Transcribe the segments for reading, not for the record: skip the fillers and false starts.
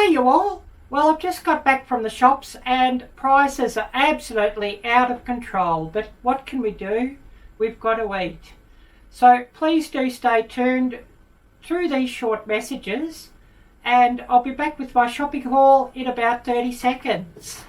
Hi you all. Well, I've just got back from the shops and prices are absolutely out of control, but what can we do? We've got to eat. So please do stay tuned through these short messages and I'll be back with my shopping haul in about 30 seconds.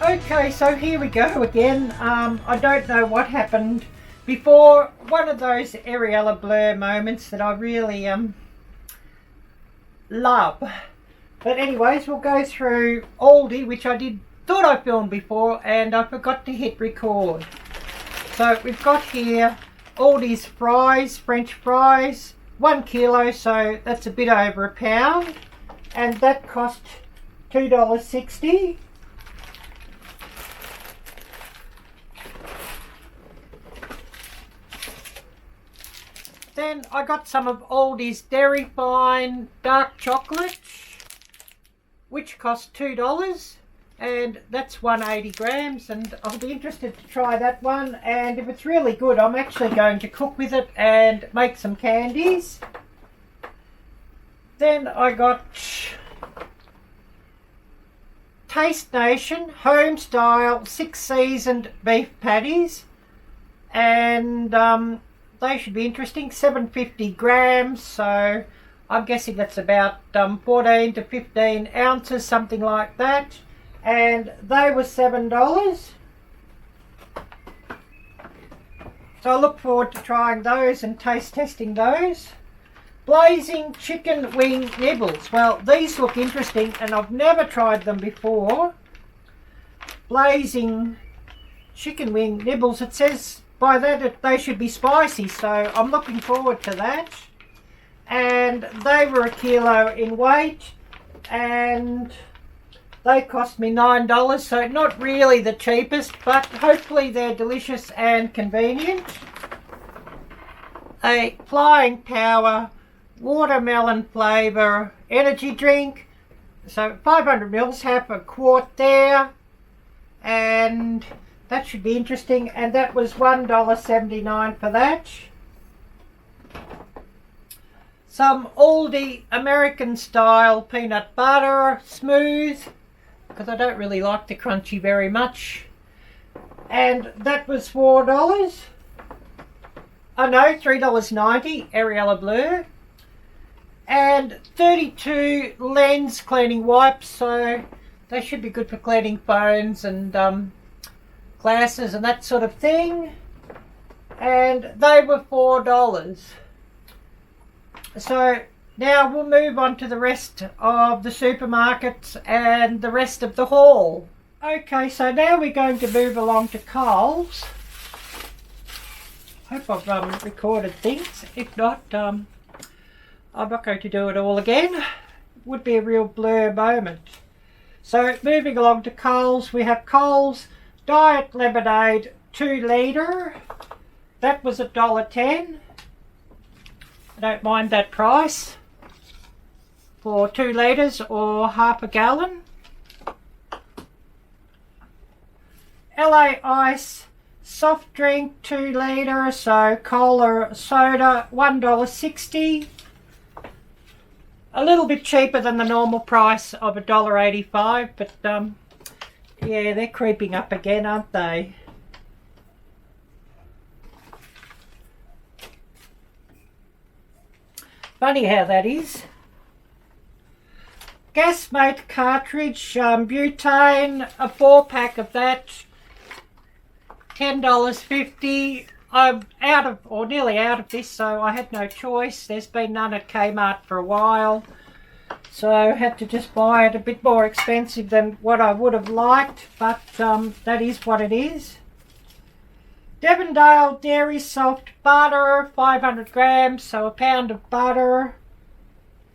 Okay, so here we go again. I don't know what happened before. One of those Arielle blur moments that I really love. But anyways, we'll go through Aldi, which I thought I filmed before and I forgot to hit record. So we've got here Aldi's fries, French fries, 1 kilo, so that's a bit over £1, and that cost $2.60. Then I got some of Aldi's Dairy Fine dark chocolate, which cost $2, and that's 180 grams, and I'll be interested to try that one, and if it's really good I'm actually going to cook with it and make some candies. Then I got Taste Nation home style 6 seasoned beef patties, and they should be interesting. 750 grams, so I'm guessing that's about 14 to 15 ounces, something like that, and they were $7. So I look forward to trying those and taste testing those. Blazing chicken wing nibbles. Well, these look interesting and I've never tried them before. Blazing chicken wing nibbles. It says by that they should be spicy, so I'm looking forward to that. And they were 1 kilo in weight and they cost me $9, so not really the cheapest, but hopefully they're delicious and convenient. A Flying Power watermelon flavour energy drink, so 500 mils, half a quart there, and that should be interesting, and that was $1.79 for that. Some Aldi American style peanut butter, smooth, because I don't really like the crunchy very much, and that was $4. Oh no, $3.90, Arielle Bleu. And 32 lens cleaning wipes, so they should be good for cleaning phones and glasses and that sort of thing, and they were $4. So now we'll move on to the rest of the supermarkets and the rest of the haul. Okay, so now we're going to move along to Coles. Hope I've recorded things. If not, I'm not going to do it all again. It would be a real blur moment. So moving along to Coles, we have Coles Diet Lemonade 2 litre. That was $1.10. I don't mind that price for 2 litres or half a gallon. LA Ice soft drink 2 litre, so cola soda, $1.60. A little bit cheaper than the normal price of $1.85, but yeah, they're creeping up again, aren't they? Funny how that is. Gasmate cartridge, butane, a 4-pack of that, $10.50. I'm out of, or nearly out of this, so I had no choice. There's been none at Kmart for a while, so I had to just buy it a bit more expensive than what I would have liked, but that is what it is. Devondale Dairy Soft Butter, 500 grams, so a pound of butter,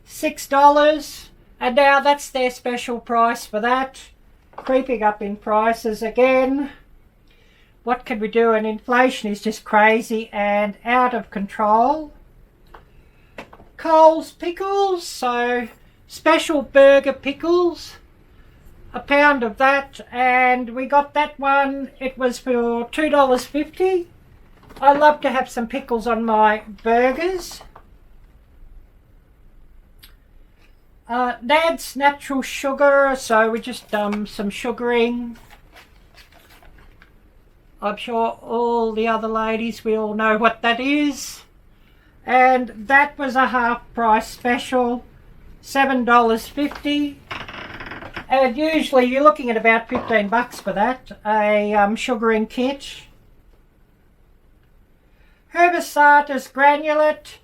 $6. And now that's their special price for that. creeping up in prices again. What can we do? And inflation is just crazy and out of control. Coles pickles, so special burger pickles, a pound of that, and we got that one. It was for $2.50. I love to have some pickles on my burgers. Dad's natural sugar, so we just some sugaring. I'm sure all the other ladies will know what that is. And that was a half price special, $7.50. And usually you're looking at about 15 bucks for that, a sugaring kit. Herbaceous granulate,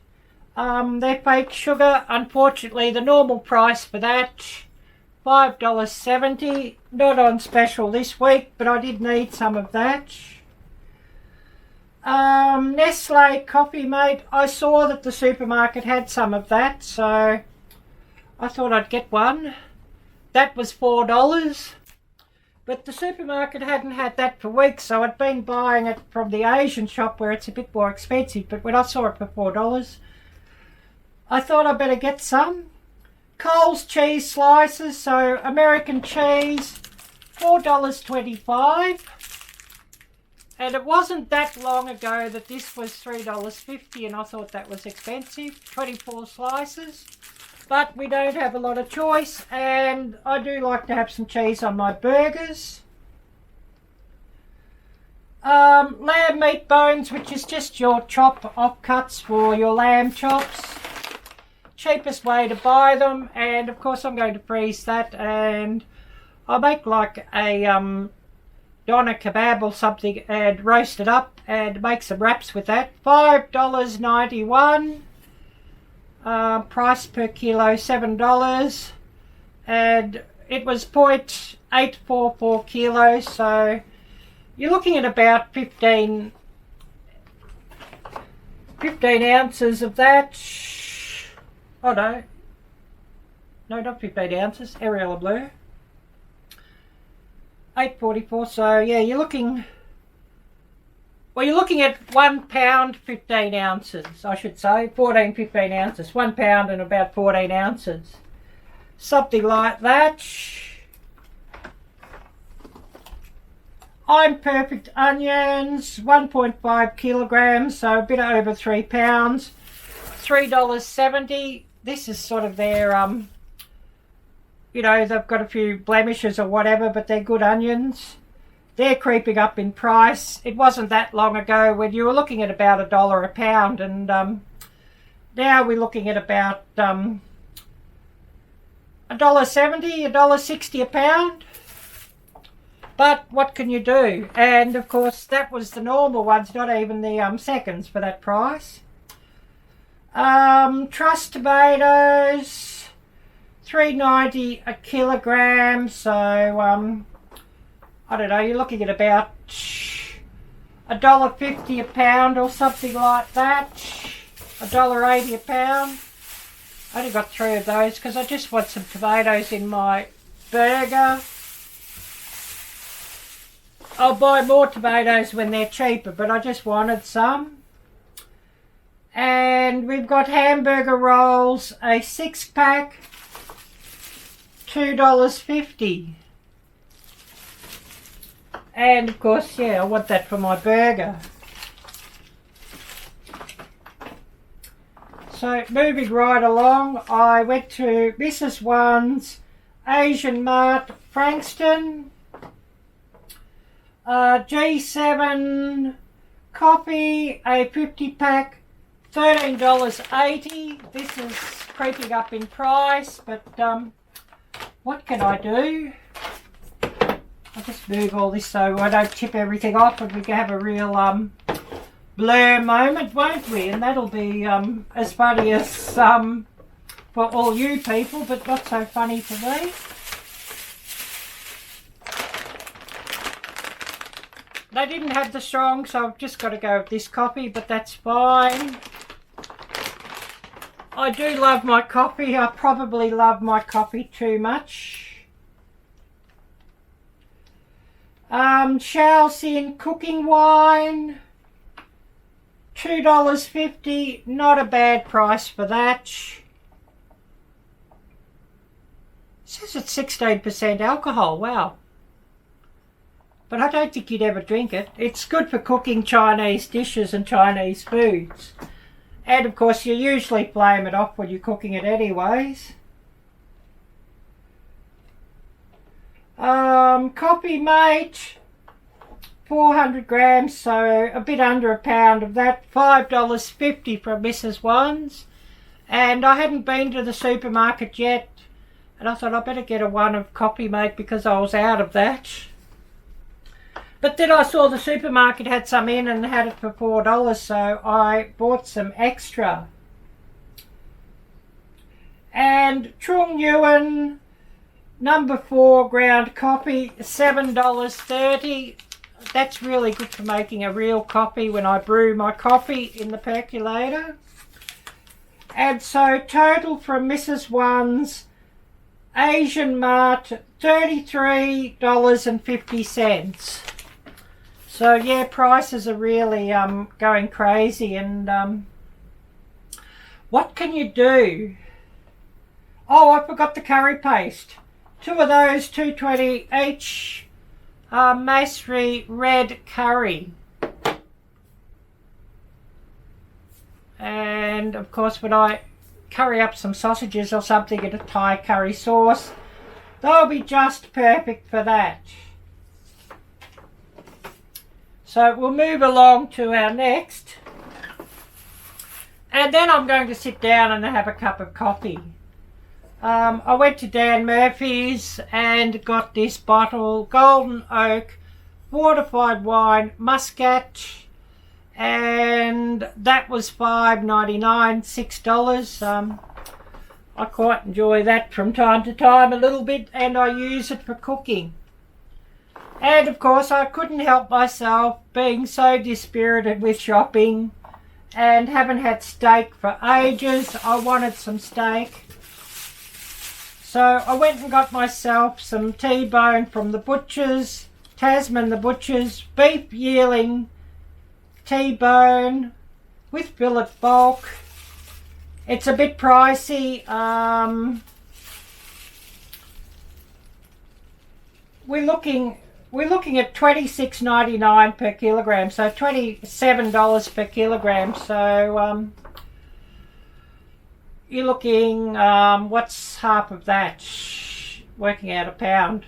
they're fake sugar. Unfortunately, the normal price for that, $5.70. Not on special this week, but I did need some of that. Nestle Coffee Mate, I saw that the supermarket had some of that, so I thought I'd get one. That was $4. But the supermarket hadn't had that for weeks, so I'd been buying it from the Asian shop where it's a bit more expensive. But when I saw it for $4, I thought I'd better get some. Coles cheese slices, so American cheese, $4.25. And it wasn't that long ago that this was $3.50, and I thought that was expensive, 24 slices. But we don't have a lot of choice, and I do like to have some cheese on my burgers. Lamb meat bones, which is just your chop offcuts for your lamb chops. Cheapest way to buy them, and of course I'm going to freeze that, and I'll make like a doner kebab or something and roast it up and make some wraps with that. $5.91. Price per kilo $7, and it was 0.844 kilos, so you're looking at about 15 ounces of that. Oh no, not 15 ounces, Arielle Bleu, 844. So yeah, you're looking at 1 pound 15 ounces, I should say, 15 ounces, 1 pound and about 14 ounces, something like that. I'm Perfect onions, 1.5 kilograms, so a bit over 3 pounds, $3.70. This is sort of their, you know, they've got a few blemishes or whatever, but they're good onions. They're creeping up in price. It wasn't that long ago when you were looking at about $1 a pound, and now we're looking at about $1.70, $1.60 a pound. But what can you do? And of course that was the normal ones, not even the seconds for that price. Truss tomatoes, $3.90 a kilogram, so I don't know, you're looking at about $1.50 a pound or something like that. $1.80 a pound. I only got 3 of those because I just want some tomatoes in my burger. I'll buy more tomatoes when they're cheaper, but I just wanted some. And we've got hamburger rolls, a 6-pack, $2.50. And of course, yeah, I want that for my burger. So moving right along, I went to Mrs. One's Asian Mart, Frankston. G7 coffee, a 50-pack, $13.80. This is creeping up in price, but what can I do? I'll just move all this so I don't tip everything off, and we can have a real blur moment, won't we? And that'll be as funny as for all you people, but not so funny for me. They didn't have the strong, so I've just got to go with this coffee, but that's fine. I do love my coffee. I probably love my coffee too much. Shaoxing cooking wine, $2.50, not a bad price for that. It says it's 16% alcohol, wow. But I don't think you'd ever drink it. It's good for cooking Chinese dishes and Chinese foods. And of course you usually flame it off when you're cooking it anyways. Coffee mate, 400 grams, so a bit under a pound of that, $5.50 from Mrs. One's. And I hadn't been to the supermarket yet, and I thought I better get a one of Coffee Mate because I was out of that. But then I saw the supermarket had some in and had it for $4, so I bought some extra. And Trung Nguyen number 4 ground coffee, $7.30. That's really good for making a real coffee when I brew my coffee in the percolator. And so total from Mrs. One's Asian Mart, $33.50. So yeah, prices are really going crazy. And what can you do? Oh, I forgot the curry paste. 2 of those, $2.20 each. Masri red curry. And of course when I curry up some sausages or something in a Thai curry sauce, they'll be just perfect for that. So we'll move along to our next. And then I'm going to sit down and have a cup of coffee. I went to Dan Murphy's and got this bottle, Golden Oak Fortified Wine Muscat, and that was $5.99, $6. I quite enjoy that from time to time a little bit, and I use it for cooking. And of course I couldn't help myself, being so dispirited with shopping and haven't had steak for ages. I wanted some steak. So I went and got myself some T-bone from the butchers, Tasman the butchers, beef yearling T-bone with fillet bulk. It's a bit pricey. We're looking at $26.99 per kilogram, so $27 per kilogram. So you're looking, what's half of that? Working out a pound.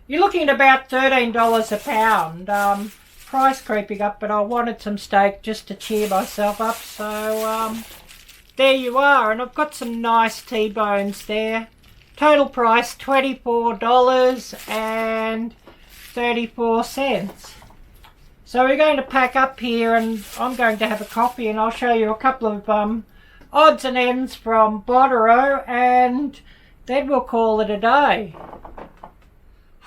You're looking at about $13 a pound. Price creeping up, but I wanted some steak just to cheer myself up. So there you are, and I've got some nice T-bones there. Total price $24.34. So we're going to pack up here, and I'm going to have a coffee, and I'll show you a couple of odds and ends from Botero, and then we'll call it a day.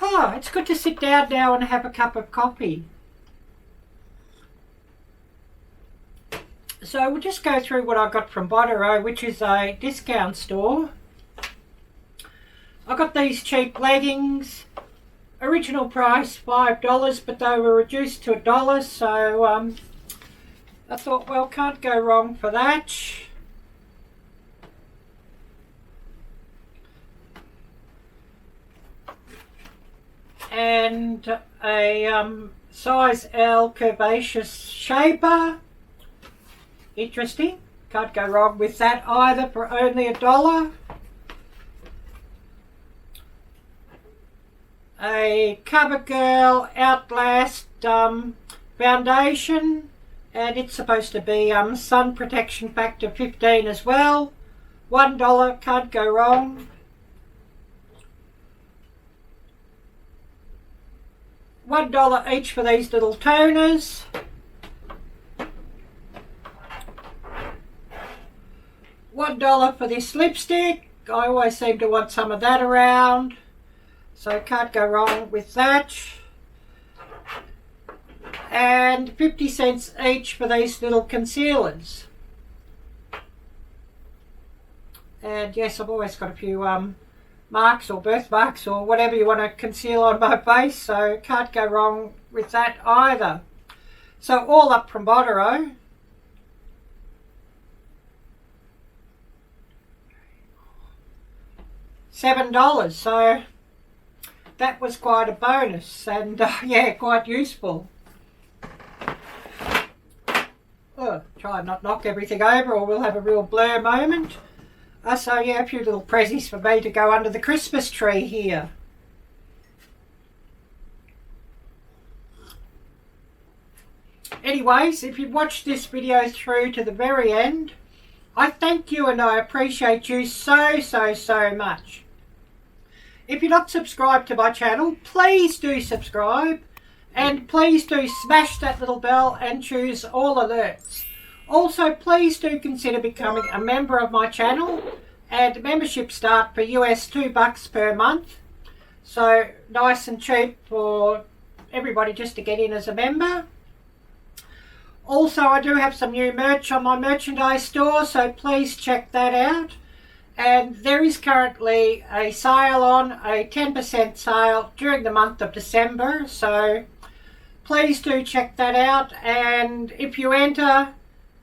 It's good to sit down now and have a cup of coffee. So we'll just go through what I got from Botero, which is a discount store. I got these cheap leggings. Original price $5, but they were reduced to $1, so I thought, well, can't go wrong for that. And a size L curvaceous shaper. Interesting. Can't go wrong with that either for only $1. A CoverGirl Outlast foundation, and it's supposed to be sun protection factor 15 as well. $1, can't go wrong. $1 each for these little toners. $1 for this lipstick. I always seem to want some of that around, so can't go wrong with that. And 50 cents each for these little concealers. And yes, I've always got a few marks or birthmarks or whatever you want to conceal on my face, so can't go wrong with that either. So all up from Botero. $7, so that was quite a bonus, and yeah, quite useful. Oh, try and not knock everything over or we'll have a real blur moment. So yeah, a few little prezzies for me to go under the Christmas tree here. Anyways, if you've watched this video through to the very end, I thank you and I appreciate you so much. If you're not subscribed to my channel, please do subscribe, and please do smash that little bell and choose all alerts. Also, please do consider becoming a member of my channel, and membership start for US $2 per month. So nice and cheap for everybody just to get in as a member. Also, I do have some new merch on my merchandise store, so please check that out. And there is currently a sale on, a 10% sale during the month of December, so please do check that out. And if you enter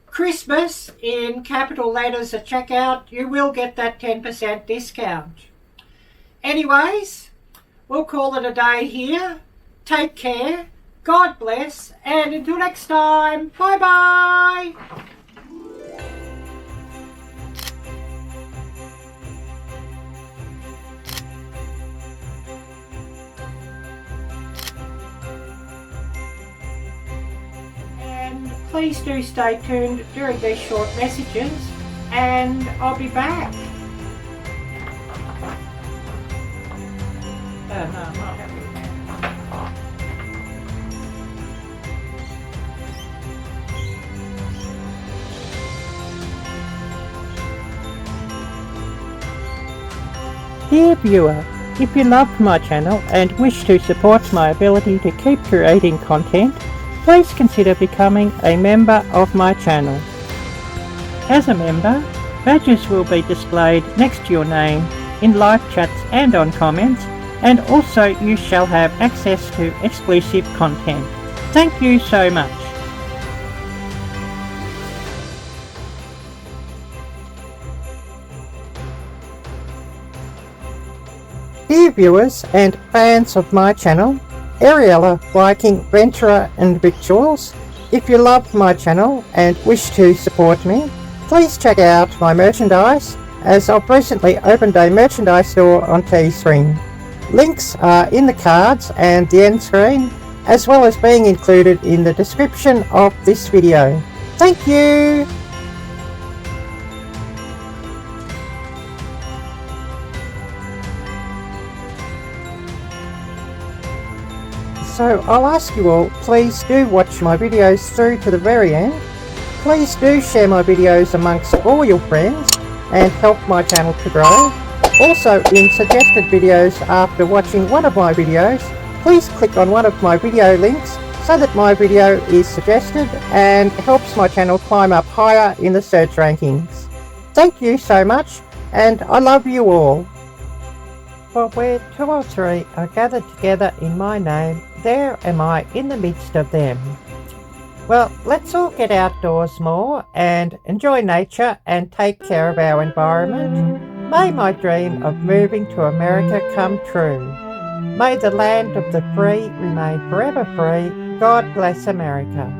Christmas in capital letters at checkout, you will get that 10% discount. Anyways, we'll call it a day here. Take care, God bless, and until next time, bye bye. Please do stay tuned during these short messages, and I'll be back. No, I'm not happy with that. Dear viewer, if you love my channel and wish to support my ability to keep creating content, please consider becoming a member of my channel. As a member, badges will be displayed next to your name in live chats and on comments, and also you shall have access to exclusive content. Thank you so much. Dear viewers and fans of my channel, Arielle-Viking Venturer N Victuals, if you love my channel and wish to support me, please check out my merchandise, as I've recently opened a merchandise store on Teespring. Links are in the cards and the end screen, as well as being included in the description of this video. Thank you! So I'll ask you all, please do watch my videos through to the very end. Please do share my videos amongst all your friends and help my channel to grow. Also, in suggested videos after watching one of my videos, please click on one of my video links so that my video is suggested and helps my channel climb up higher in the search rankings. Thank you so much, and I love you all. For where two or three are gathered together in my name, there am I in the midst of them. Well, let's all get outdoors more and enjoy nature and take care of our environment. May my dream of moving to America come true. May the land of the free remain forever free. God bless America.